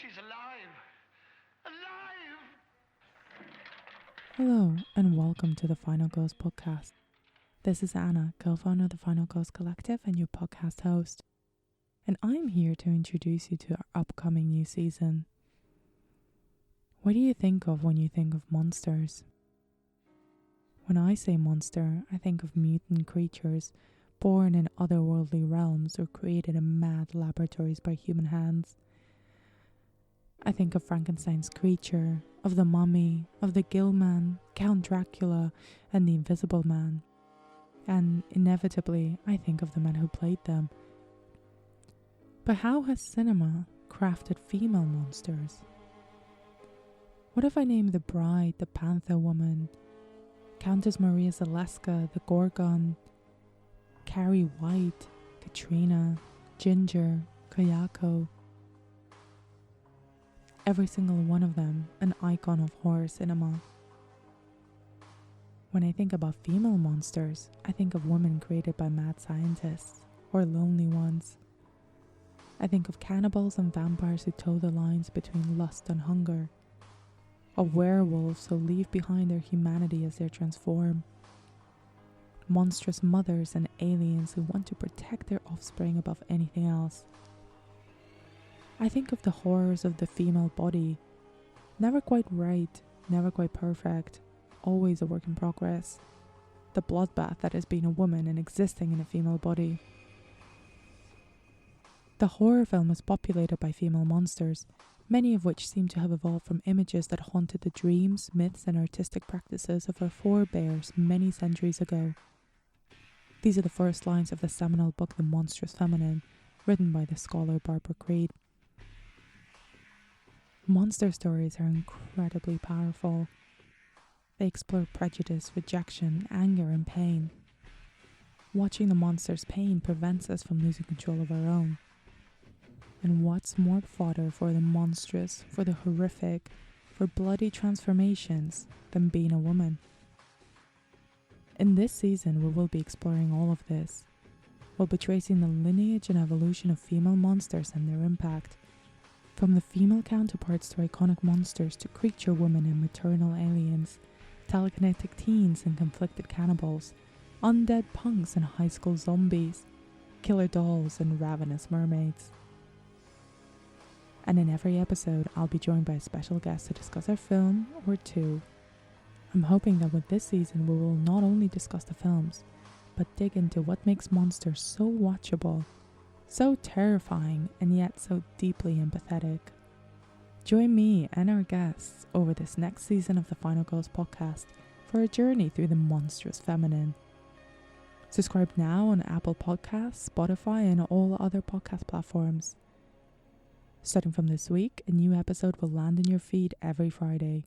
She's alive! Alive! Hello, and welcome to the Final Ghost podcast. This is Anna, co-founder of the Final Ghost Collective and your podcast host. And I'm here to introduce you to our upcoming new season. What do you think of when you think of monsters? When I say monster, I think of mutant creatures born in otherworldly realms or created in mad laboratories by human hands. I think of Frankenstein's creature, of the mummy, of the Gill Man, Count Dracula, and the Invisible Man. And inevitably, I think of the men who played them. But how has cinema crafted female monsters? What if I name the Bride the Panther Woman, Countess Maria Zaleska the Gorgon, Carrie White, Katrina, Ginger, Kayako? Every single one of them an icon of horror cinema. When I think about female monsters, I think of women created by mad scientists or lonely ones. I think of cannibals and vampires who toe the lines between lust and hunger, of werewolves who leave behind their humanity as they transform, monstrous mothers and aliens who want to protect their offspring above anything else. I think of the horrors of the female body, never quite right, never quite perfect, always a work in progress. The bloodbath that is being a woman and existing in a female body. The horror film is populated by female monsters, many of which seem to have evolved from images that haunted the dreams, myths and artistic practices of our forebears many centuries ago. These are the first lines of the seminal book The Monstrous Feminine, written by the scholar Barbara Creed. Monster stories are incredibly powerful. They explore prejudice, rejection, anger, and pain. Watching the monster's pain prevents us from losing control of our own. And what's more fodder for the monstrous, for the horrific, for bloody transformations than being a woman? In this season, we will be exploring all of this. We'll be tracing the lineage and evolution of female monsters and their impact. From the female counterparts to iconic monsters to creature women and maternal aliens, telekinetic teens and conflicted cannibals, undead punks and high school zombies, killer dolls and ravenous mermaids. And in every episode, I'll be joined by a special guest to discuss a film or two. I'm hoping that with this season we will not only discuss the films, but dig into what makes monsters so watchable, so terrifying, and yet so deeply empathetic. Join me and our guests over this next season of the Final Ghost podcast for a journey through the monstrous feminine. Subscribe now on Apple Podcasts, Spotify, and all other podcast platforms. Starting from this week, a new episode will land in your feed every Friday.